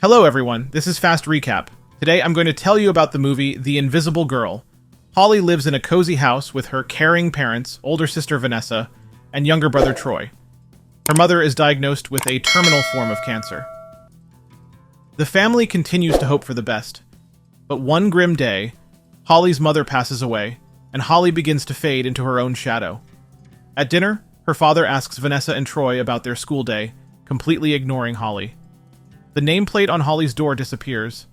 Hello everyone, this is Fast Recap. Today I'm going to tell you about the movie The Invisible Girl. Holly lives in a cozy house with her caring parents, older sister Vanessa, and younger brother Troy. Her mother is diagnosed with a terminal form of cancer. The family continues to hope for the best, but one grim day, Holly's mother passes away, and Holly begins to fade into her own shadow. At dinner, her father asks Vanessa and Troy about their school day, completely ignoring Holly. The nameplate on Holly's door disappears.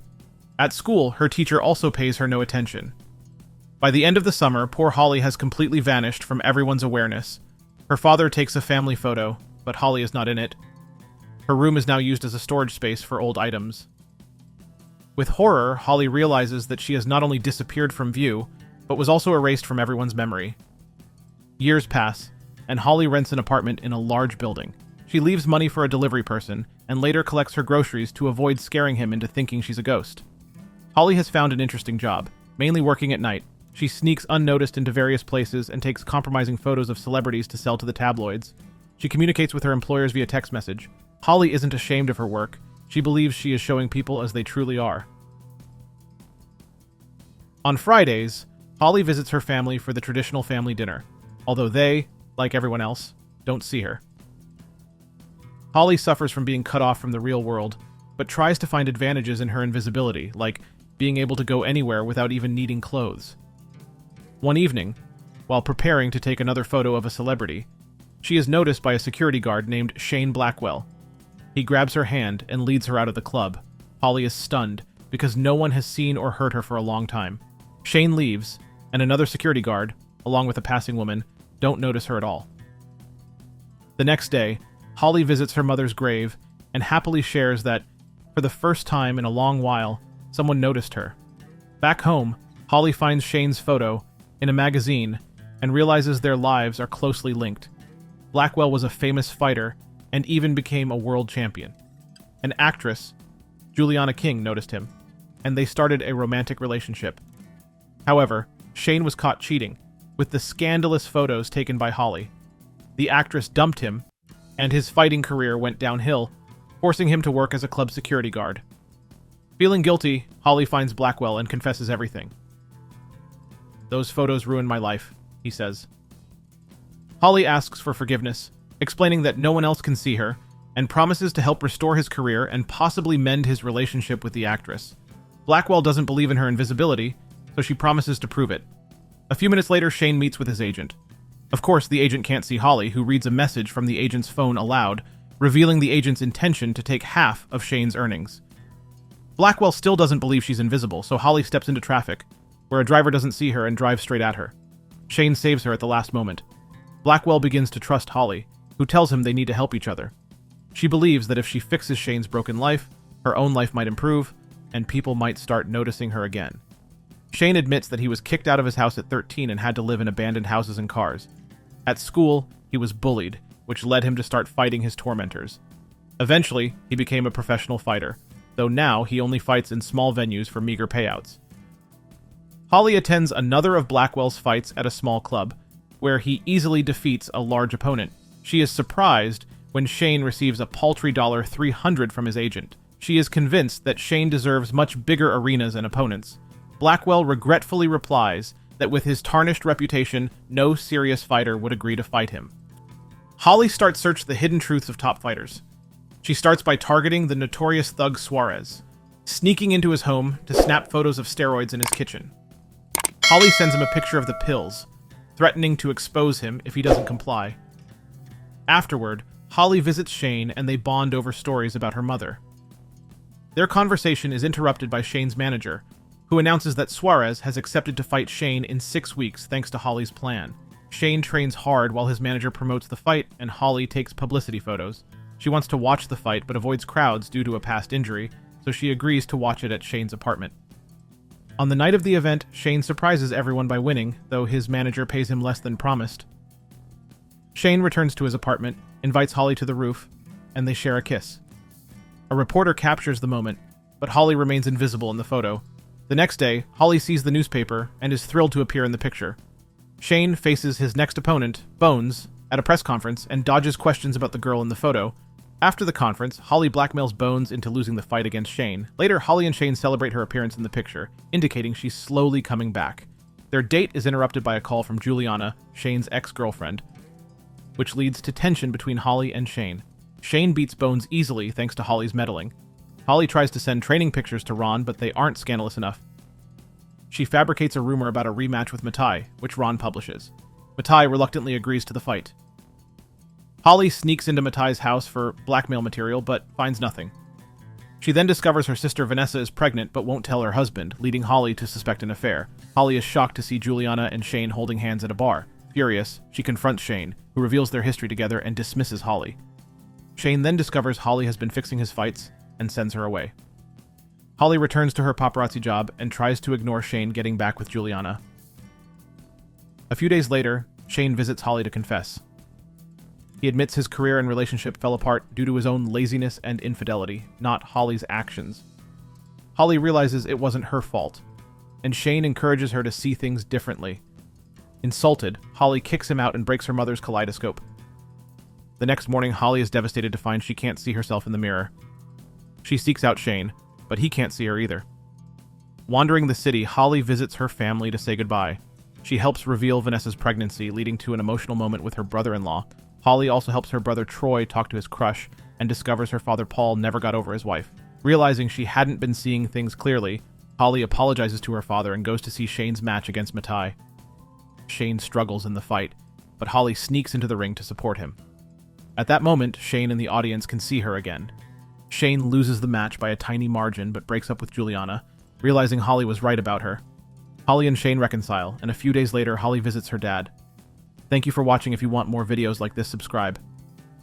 At school, her teacher also pays her no attention. By the end of the summer, poor Holly has completely vanished from everyone's awareness. Her father takes a family photo, but Holly is not in it. Her room is now used as a storage space for old items. With horror, Holly realizes that she has not only disappeared from view, but was also erased from everyone's memory. Years pass, and Holly rents an apartment in a large building. She leaves money for a delivery person, and later collects her groceries to avoid scaring him into thinking she's a ghost. Holly has found an interesting job, mainly working at night. She sneaks unnoticed into various places and takes compromising photos of celebrities to sell to the tabloids. She communicates with her employers via text message. Holly isn't ashamed of her work. She believes she is showing people as they truly are. On Fridays, Holly visits her family for the traditional family dinner, although they, like everyone else, don't see her. Holly suffers from being cut off from the real world, but tries to find advantages in her invisibility, like being able to go anywhere without even needing clothes. One evening, while preparing to take another photo of a celebrity, she is noticed by a security guard named Shane Blackwell. He grabs her hand and leads her out of the club. Holly is stunned, because no one has seen or heard her for a long time. Shane leaves, and another security guard, along with a passing woman, don't notice her at all. The next day, Holly visits her mother's grave and happily shares that, for the first time in a long while, someone noticed her. Back home, Holly finds Shane's photo in a magazine and realizes their lives are closely linked. Blackwell was a famous fighter and even became a world champion. An actress, Juliana King, noticed him, and they started a romantic relationship. However, Shane was caught cheating, with the scandalous photos taken by Holly. The actress dumped him, and his fighting career went downhill, forcing him to work as a club security guard. Feeling guilty, Holly finds Blackwell and confesses everything. "Those photos ruined my life," he says. Holly asks for forgiveness, explaining that no one else can see her, and promises to help restore his career and possibly mend his relationship with the actress. Blackwell doesn't believe in her invisibility, so she promises to prove it. A few minutes later, Shane meets with his agent. Of course, the agent can't see Holly, who reads a message from the agent's phone aloud, revealing the agent's intention to take half of Shane's earnings. Blackwell still doesn't believe she's invisible, so Holly steps into traffic, where a driver doesn't see her and drives straight at her. Shane saves her at the last moment. Blackwell begins to trust Holly, who tells him they need to help each other. She believes that if she fixes Shane's broken life, her own life might improve, and people might start noticing her again. Shane admits that he was kicked out of his house at 13 and had to live in abandoned houses and cars. At school, he was bullied, which led him to start fighting his tormentors. Eventually, he became a professional fighter, though now he only fights in small venues for meager payouts. Holly attends another of Blackwell's fights at a small club, where he easily defeats a large opponent. She is surprised when Shane receives a paltry $300 from his agent. She is convinced that Shane deserves much bigger arenas and opponents. Blackwell regretfully replies that with his tarnished reputation, no serious fighter would agree to fight him. Holly starts search the hidden truths of top fighters. She starts by targeting the notorious thug Suarez, sneaking into his home to snap photos of steroids in his kitchen. Holly sends him a picture of the pills, threatening to expose him if he doesn't comply. Afterward, Holly visits Shane and they bond over stories about her mother. Their conversation is interrupted by Shane's manager, who announces that Suarez has accepted to fight Shane in 6 weeks thanks to Holly's plan. Shane trains hard while his manager promotes the fight, and Holly takes publicity photos. She wants to watch the fight but avoids crowds due to a past injury, so she agrees to watch it at Shane's apartment. On the night of the event, Shane surprises everyone by winning, though his manager pays him less than promised. Shane returns to his apartment, invites Holly to the roof, and they share a kiss. A reporter captures the moment, but Holly remains invisible in the photo. The next day, Holly sees the newspaper and is thrilled to appear in the picture. Shane faces his next opponent, Bones, at a press conference and dodges questions about the girl in the photo, After the conference, Holly blackmails Bones into losing the fight against Shane. Later, Holly and Shane celebrate her appearance in the picture, indicating she's slowly coming back. Their date is interrupted by a call from Juliana, Shane's ex-girlfriend, which leads to tension between Holly and Shane. Shane beats Bones easily thanks to Holly's meddling. Holly tries to send training pictures to Ron, but they aren't scandalous enough. She fabricates a rumor about a rematch with Matai, which Ron publishes. Matai reluctantly agrees to the fight. Holly sneaks into Matai's house for blackmail material, but finds nothing. She then discovers her sister Vanessa is pregnant, but won't tell her husband, leading Holly to suspect an affair. Holly is shocked to see Juliana and Shane holding hands at a bar. Furious, she confronts Shane, who reveals their history together and dismisses Holly. Shane then discovers Holly has been fixing his fights and sends her away. Holly returns to her paparazzi job and tries to ignore Shane getting back with Juliana. A few days later, Shane visits Holly to confess. He admits his career and relationship fell apart due to his own laziness and infidelity, not Holly's actions. Holly realizes it wasn't her fault, and Shane encourages her to see things differently. Insulted, Holly kicks him out and breaks her mother's kaleidoscope. The next morning, Holly is devastated to find she can't see herself in the mirror. She seeks out Shane, but he can't see her either. Wandering the city, Holly visits her family to say goodbye. She helps reveal Vanessa's pregnancy, leading to an emotional moment with her brother-in-law. Holly also helps her brother Troy talk to his crush and discovers her father Paul never got over his wife. Realizing she hadn't been seeing things clearly, Holly apologizes to her father and goes to see Shane's match against Matai. Shane struggles in the fight, but Holly sneaks into the ring to support him. At that moment, Shane and the audience can see her again. Shane loses the match by a tiny margin but breaks up with Juliana, realizing Holly was right about her. Holly and Shane reconcile, and a few days later, Holly visits her dad. Thank you for watching. If you want more videos like this, subscribe.